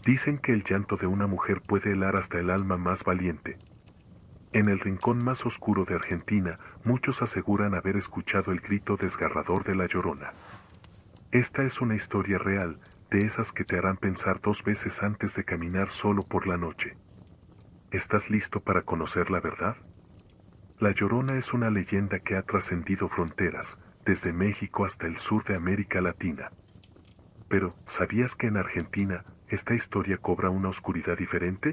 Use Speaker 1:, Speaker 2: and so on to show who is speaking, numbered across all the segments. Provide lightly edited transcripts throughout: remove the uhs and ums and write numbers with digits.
Speaker 1: Dicen que el llanto de una mujer puede helar hasta el alma más valiente. En el rincón más oscuro de Argentina, muchos aseguran haber escuchado el grito desgarrador de la Llorona. Esta es una historia real, de esas que te harán pensar dos veces antes de caminar solo por la noche. ¿Estás listo para conocer la verdad? La Llorona es una leyenda que ha trascendido fronteras, desde México hasta el sur de América Latina. Pero, ¿sabías que en Argentina, esta historia cobra una oscuridad diferente?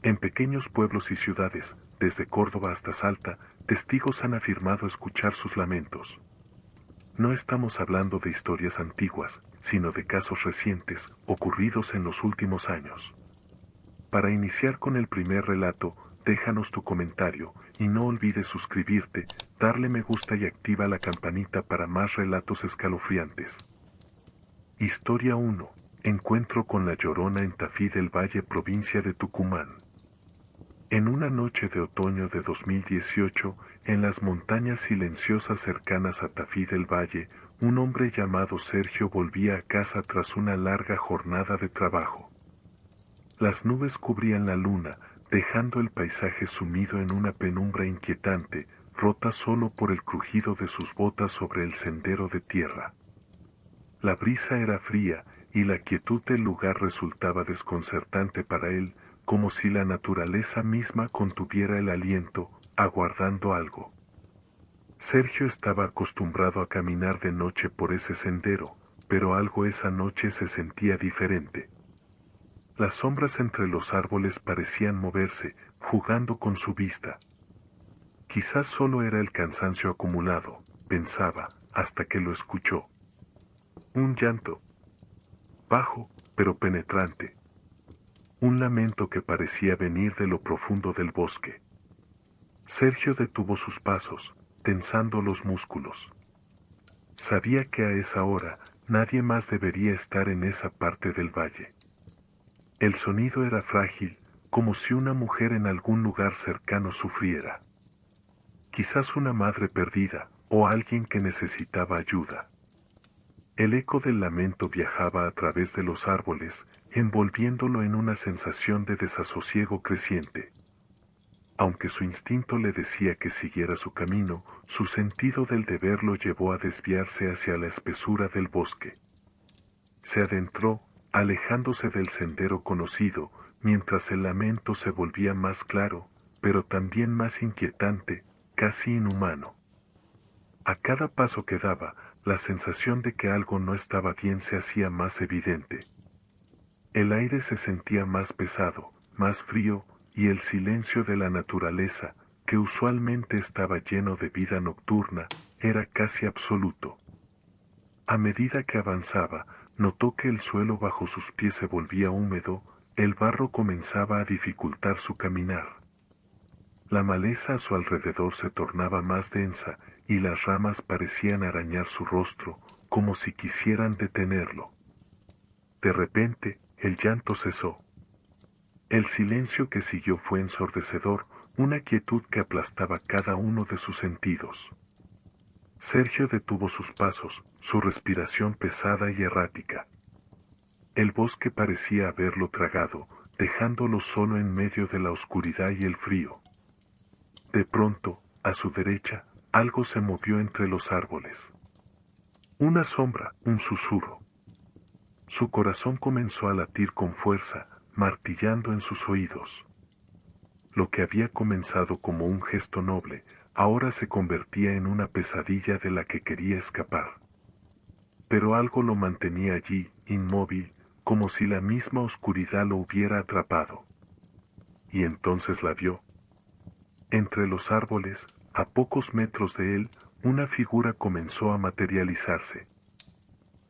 Speaker 1: En pequeños pueblos y ciudades, desde Córdoba hasta Salta, testigos han afirmado escuchar sus lamentos. No estamos hablando de historias antiguas, sino de casos recientes, ocurridos en los últimos años. Para iniciar con el primer relato, déjanos tu comentario, y no olvides suscribirte, darle me gusta y activa la campanita para más relatos escalofriantes. Historia 1. Encuentro con la Llorona en Tafí del Valle, provincia de Tucumán. En una noche de otoño de 2018, en las montañas silenciosas cercanas a Tafí del Valle, un hombre llamado Sergio volvía a casa tras una larga jornada de trabajo. Las nubes cubrían la luna, dejando el paisaje sumido en una penumbra inquietante, rota solo por el crujido de sus botas sobre el sendero de tierra. La brisa era fría, y la quietud del lugar resultaba desconcertante para él, como si la naturaleza misma contuviera el aliento, aguardando algo. Sergio estaba acostumbrado a caminar de noche por ese sendero, pero algo esa noche se sentía diferente. Las sombras entre los árboles parecían moverse, jugando con su vista. Quizás solo era el cansancio acumulado, pensaba, hasta que lo escuchó. Un llanto. Bajo, pero penetrante. Un lamento que parecía venir de lo profundo del bosque. Sergio detuvo sus pasos, tensando los músculos. Sabía que a esa hora nadie más debería estar en esa parte del valle. El sonido era frágil, como si una mujer en algún lugar cercano sufriera. Quizás una madre perdida, o alguien que necesitaba ayuda. El eco del lamento viajaba a través de los árboles, envolviéndolo en una sensación de desasosiego creciente. Aunque su instinto le decía que siguiera su camino, su sentido del deber lo llevó a desviarse hacia la espesura del bosque. Se adentró, alejándose del sendero conocido, mientras el lamento se volvía más claro, pero también más inquietante, casi inhumano. A cada paso que daba, la sensación de que algo no estaba bien se hacía más evidente. El aire se sentía más pesado, más frío, y el silencio de la naturaleza, que usualmente estaba lleno de vida nocturna, era casi absoluto. A medida que avanzaba, notó que el suelo bajo sus pies se volvía húmedo, el barro comenzaba a dificultar su caminar. La maleza a su alrededor se tornaba más densa, y las ramas parecían arañar su rostro, como si quisieran detenerlo. De repente, el llanto cesó. El silencio que siguió fue ensordecedor, una quietud que aplastaba cada uno de sus sentidos. Sergio detuvo sus pasos, su respiración pesada y errática. El bosque parecía haberlo tragado, dejándolo solo en medio de la oscuridad y el frío. De pronto, a su derecha, algo se movió entre los árboles. Una sombra, un susurro. Su corazón comenzó a latir con fuerza, martillando en sus oídos. Lo que había comenzado como un gesto noble, ahora se convertía en una pesadilla de la que quería escapar. Pero algo lo mantenía allí, inmóvil, como si la misma oscuridad lo hubiera atrapado. Y entonces la vio. Entre los árboles, a pocos metros de él, una figura comenzó a materializarse.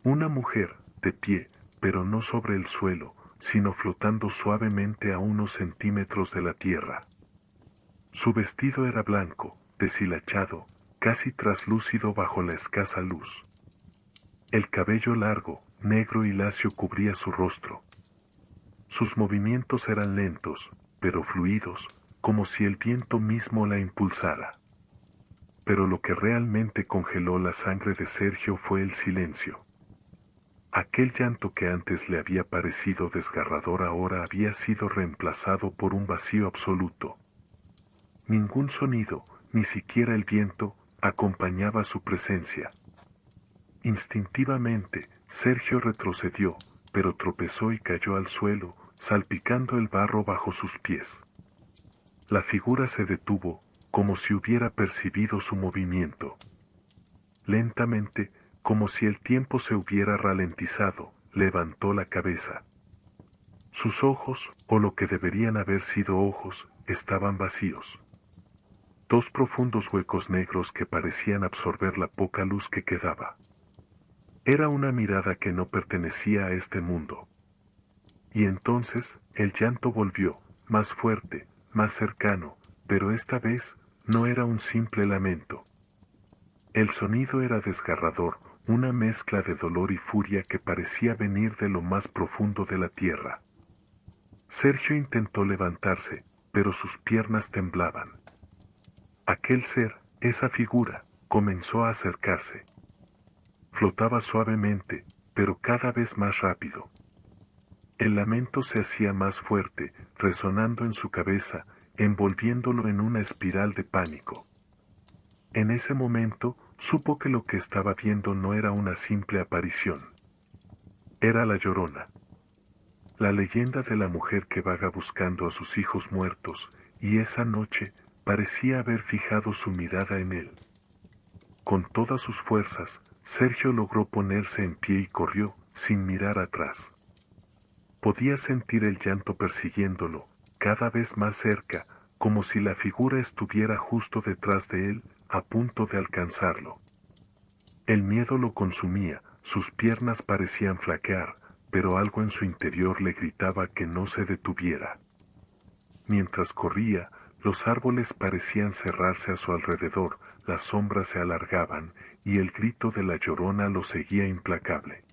Speaker 1: Una mujer, de pie, pero no sobre el suelo, sino flotando suavemente a unos centímetros de la tierra. Su vestido era blanco, deshilachado, casi traslúcido bajo la escasa luz. El cabello largo, negro y lacio cubría su rostro. Sus movimientos eran lentos, pero fluidos, como si el viento mismo la impulsara. Pero lo que realmente congeló la sangre de Sergio fue el silencio. Aquel llanto que antes le había parecido desgarrador ahora había sido reemplazado por un vacío absoluto. Ningún sonido, ni siquiera el viento, acompañaba su presencia. Instintivamente, Sergio retrocedió, pero tropezó y cayó al suelo, salpicando el barro bajo sus pies. La figura se detuvo, como si hubiera percibido su movimiento. Lentamente, como si el tiempo se hubiera ralentizado, levantó la cabeza. Sus ojos, o lo que deberían haber sido ojos, estaban vacíos. Dos profundos huecos negros que parecían absorber la poca luz que quedaba. Era una mirada que no pertenecía a este mundo. Y entonces, el llanto volvió, más fuerte, más cercano, pero esta vez, no era un simple lamento. El sonido era desgarrador, una mezcla de dolor y furia que parecía venir de lo más profundo de la tierra. Sergio intentó levantarse, pero sus piernas temblaban. Aquel ser, esa figura, comenzó a acercarse. Flotaba suavemente, pero cada vez más rápido. El lamento se hacía más fuerte, resonando en su cabeza, envolviéndolo en una espiral de pánico. En ese momento, supo que lo que estaba viendo no era una simple aparición. Era la Llorona. La leyenda de la mujer que vaga buscando a sus hijos muertos, y esa noche parecía haber fijado su mirada en él. Con todas sus fuerzas, Sergio logró ponerse en pie y corrió, sin mirar atrás. Podía sentir el llanto persiguiéndolo, cada vez más cerca, como si la figura estuviera justo detrás de él, a punto de alcanzarlo. El miedo lo consumía, sus piernas parecían flaquear, pero algo en su interior le gritaba que no se detuviera. Mientras corría, los árboles parecían cerrarse a su alrededor, las sombras se alargaban, y el grito de la Llorona lo seguía implacable.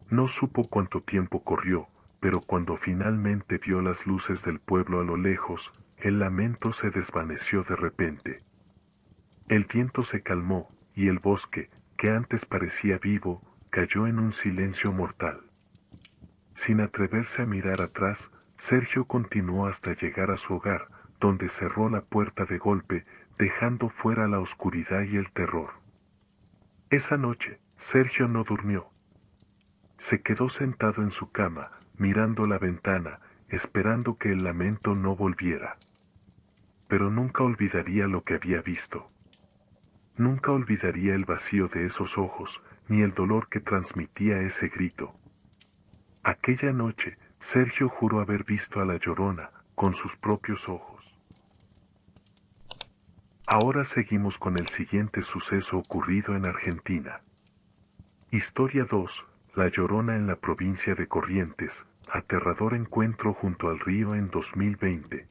Speaker 1: No supo cuánto tiempo corrió, pero cuando finalmente vio las luces del pueblo a lo lejos, el lamento se desvaneció de repente. El viento se calmó, y el bosque, que antes parecía vivo, cayó en un silencio mortal. Sin atreverse a mirar atrás, Sergio continuó hasta llegar a su hogar, donde cerró la puerta de golpe, dejando fuera la oscuridad y el terror. Esa noche, Sergio no durmió. Se quedó sentado en su cama, mirando la ventana, esperando que el lamento no volviera. Pero nunca olvidaría lo que había visto. Nunca olvidaría el vacío de esos ojos, ni el dolor que transmitía ese grito. Aquella noche, Sergio juró haber visto a la Llorona, con sus propios ojos. Ahora seguimos con el siguiente suceso ocurrido en Argentina. Historia 2. La Llorona en la provincia de Corrientes, aterrador encuentro junto al río en 2020.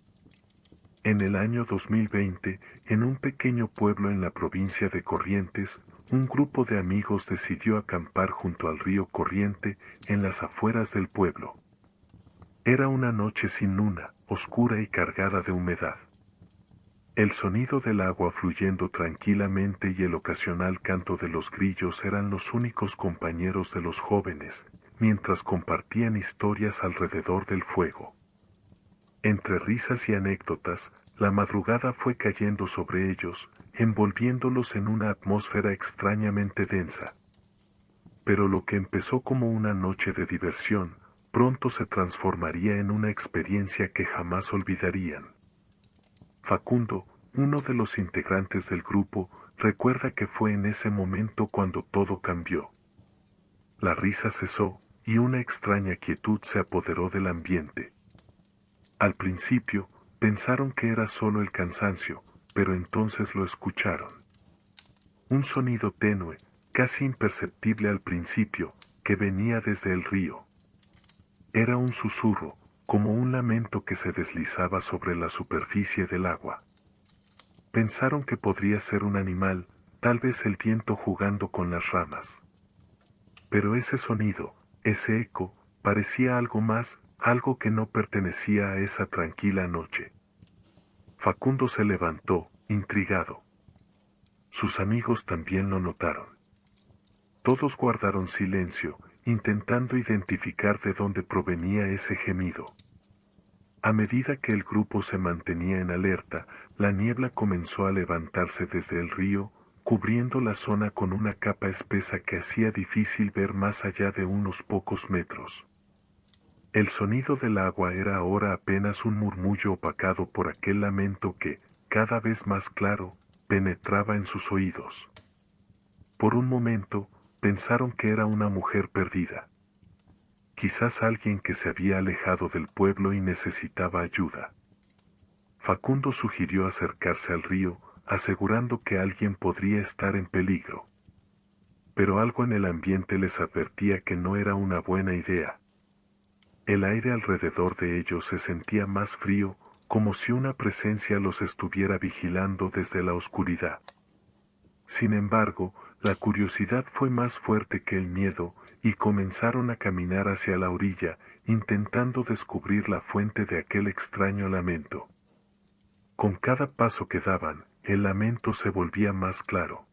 Speaker 1: En el año 2020, en un pequeño pueblo en la provincia de Corrientes, un grupo de amigos decidió acampar junto al río Corriente, en las afueras del pueblo. Era una noche sin luna, oscura y cargada de humedad. El sonido del agua fluyendo tranquilamente y el ocasional canto de los grillos eran los únicos compañeros de los jóvenes, mientras compartían historias alrededor del fuego. Entre risas y anécdotas, la madrugada fue cayendo sobre ellos, envolviéndolos en una atmósfera extrañamente densa. Pero lo que empezó como una noche de diversión, pronto se transformaría en una experiencia que jamás olvidarían. Facundo, uno de los integrantes del grupo, recuerda que fue en ese momento cuando todo cambió. La risa cesó, y una extraña quietud se apoderó del ambiente. Al principio, pensaron que era solo el cansancio, pero entonces lo escucharon. Un sonido tenue, casi imperceptible al principio, que venía desde el río. Era un susurro, como un lamento que se deslizaba sobre la superficie del agua. Pensaron que podría ser un animal, tal vez el viento jugando con las ramas. Pero ese sonido, ese eco, parecía algo más, algo que no pertenecía a esa tranquila noche. Facundo se levantó, intrigado. Sus amigos también lo notaron. Todos guardaron silencio, intentando identificar de dónde provenía ese gemido. A medida que el grupo se mantenía en alerta, la niebla comenzó a levantarse desde el río, cubriendo la zona con una capa espesa que hacía difícil ver más allá de unos pocos metros. El sonido del agua era ahora apenas un murmullo opacado por aquel lamento que, cada vez más claro, penetraba en sus oídos. Por un momento, pensaron que era una mujer perdida. Quizás alguien que se había alejado del pueblo y necesitaba ayuda. Facundo sugirió acercarse al río, asegurando que alguien podría estar en peligro. Pero algo en el ambiente les advertía que no era una buena idea. El aire alrededor de ellos se sentía más frío, como si una presencia los estuviera vigilando desde la oscuridad. Sin embargo, la curiosidad fue más fuerte que el miedo, y comenzaron a caminar hacia la orilla, intentando descubrir la fuente de aquel extraño lamento. Con cada paso que daban, el lamento se volvía más claro.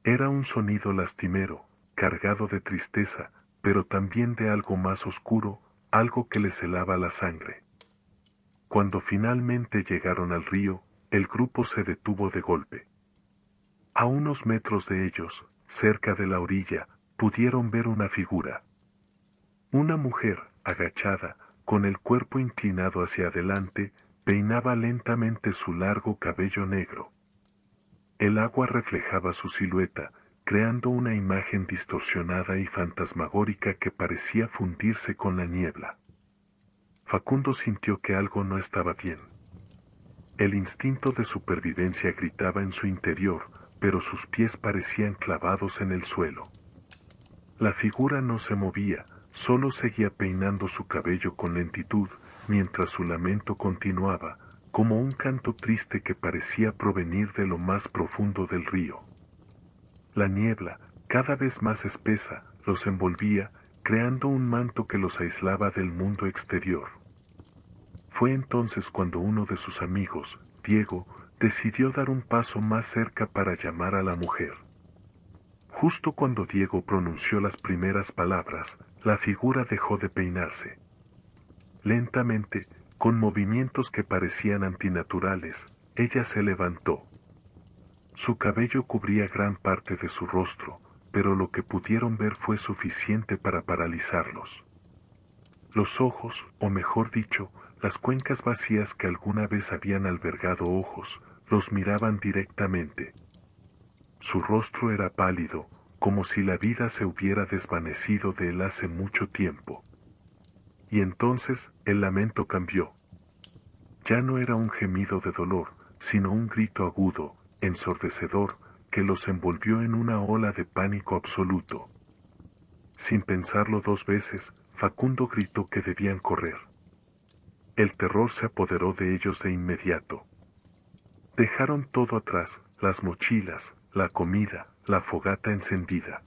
Speaker 1: Era un sonido lastimero, cargado de tristeza, pero también de algo más oscuro, algo que les helaba la sangre. Cuando finalmente llegaron al río, el grupo se detuvo de golpe. A unos metros de ellos, cerca de la orilla, pudieron ver una figura. Una mujer, agachada, con el cuerpo inclinado hacia adelante, peinaba lentamente su largo cabello negro. El agua reflejaba su silueta, creando una imagen distorsionada y fantasmagórica que parecía fundirse con la niebla. Facundo sintió que algo no estaba bien. El instinto de supervivencia gritaba en su interior, pero sus pies parecían clavados en el suelo. La figura no se movía, solo seguía peinando su cabello con lentitud, mientras su lamento continuaba, como un canto triste que parecía provenir de lo más profundo del río. La niebla, cada vez más espesa, los envolvía, creando un manto que los aislaba del mundo exterior. Fue entonces cuando uno de sus amigos, Diego, decidió dar un paso más cerca para llamar a la mujer. Justo cuando Diego pronunció las primeras palabras, la figura dejó de peinarse. Lentamente, con movimientos que parecían antinaturales, ella se levantó. Su cabello cubría gran parte de su rostro, pero lo que pudieron ver fue suficiente para paralizarlos. Los ojos, o mejor dicho, las cuencas vacías que alguna vez habían albergado ojos, los miraban directamente. Su rostro era pálido, como si la vida se hubiera desvanecido de él hace mucho tiempo. Y entonces el lamento cambió. Ya no era un gemido de dolor, sino un grito agudo, ensordecedor, que los envolvió en una ola de pánico absoluto. Sin pensarlo dos veces, Facundo gritó que debían correr. El terror se apoderó de ellos de inmediato. Dejaron todo atrás, las mochilas, la comida, la fogata encendida.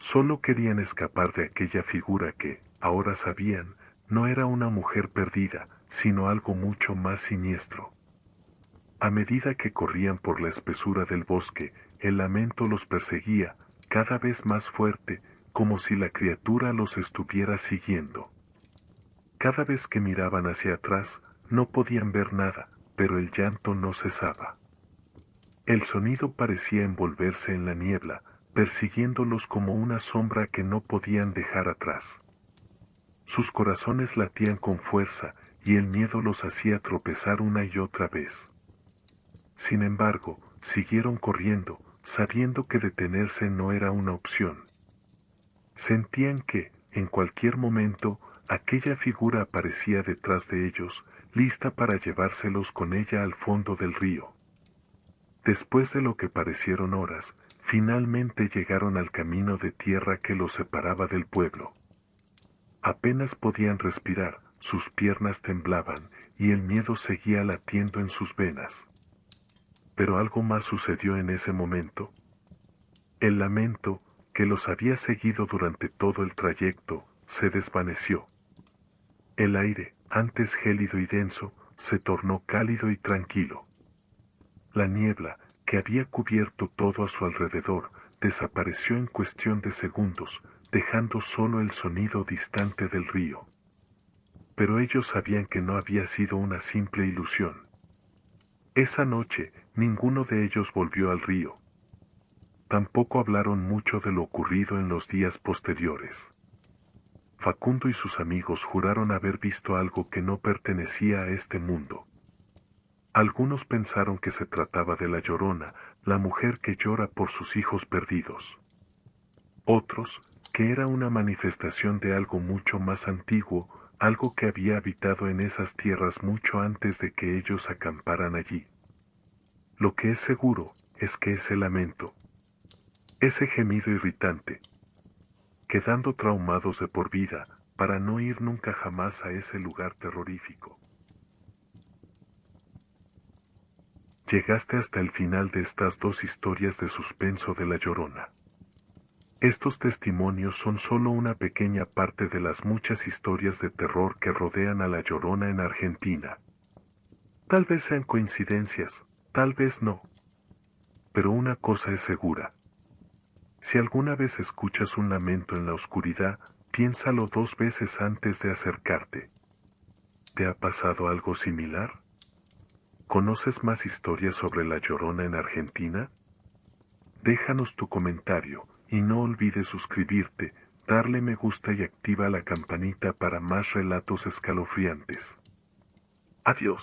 Speaker 1: Solo querían escapar de aquella figura que, ahora sabían, no era una mujer perdida, sino algo mucho más siniestro. A medida que corrían por la espesura del bosque, el lamento los perseguía, cada vez más fuerte, como si la criatura los estuviera siguiendo. Cada vez que miraban hacia atrás, no podían ver nada, pero el llanto no cesaba. El sonido parecía envolverse en la niebla, persiguiéndolos como una sombra que no podían dejar atrás. Sus corazones latían con fuerza, y el miedo los hacía tropezar una y otra vez. Sin embargo, siguieron corriendo, sabiendo que detenerse no era una opción. Sentían que, en cualquier momento, aquella figura aparecía detrás de ellos, lista para llevárselos con ella al fondo del río. Después de lo que parecieron horas, finalmente llegaron al camino de tierra que los separaba del pueblo. Apenas podían respirar, sus piernas temblaban, y el miedo seguía latiendo en sus venas. Pero algo más sucedió en ese momento. El lamento, que los había seguido durante todo el trayecto, se desvaneció. El aire, antes gélido y denso, se tornó cálido y tranquilo. La niebla, que había cubierto todo a su alrededor, desapareció en cuestión de segundos, dejando solo el sonido distante del río. Pero ellos sabían que no había sido una simple ilusión. Esa noche, ninguno de ellos volvió al río. Tampoco hablaron mucho de lo ocurrido en los días posteriores. Facundo y sus amigos juraron haber visto algo que no pertenecía a este mundo. Algunos pensaron que se trataba de la Llorona, la mujer que llora por sus hijos perdidos. Otros, que era una manifestación de algo mucho más antiguo, algo que había habitado en esas tierras mucho antes de que ellos acamparan allí. Lo que es seguro es que ese lamento, ese gemido irritante, quedando traumados de por vida, para no ir nunca jamás a ese lugar terrorífico. Llegaste hasta el final de estas dos historias de suspenso de La Llorona. Estos testimonios son solo una pequeña parte de las muchas historias de terror que rodean a La Llorona en Argentina. Tal vez sean coincidencias, tal vez no. Pero una cosa es segura. Si alguna vez escuchas un lamento en la oscuridad, piénsalo 2 veces antes de acercarte. ¿Te ha pasado algo similar? ¿Conoces más historias sobre La Llorona en Argentina? Déjanos tu comentario y no olvides suscribirte, darle me gusta y activa la campanita para más relatos escalofriantes. Adiós.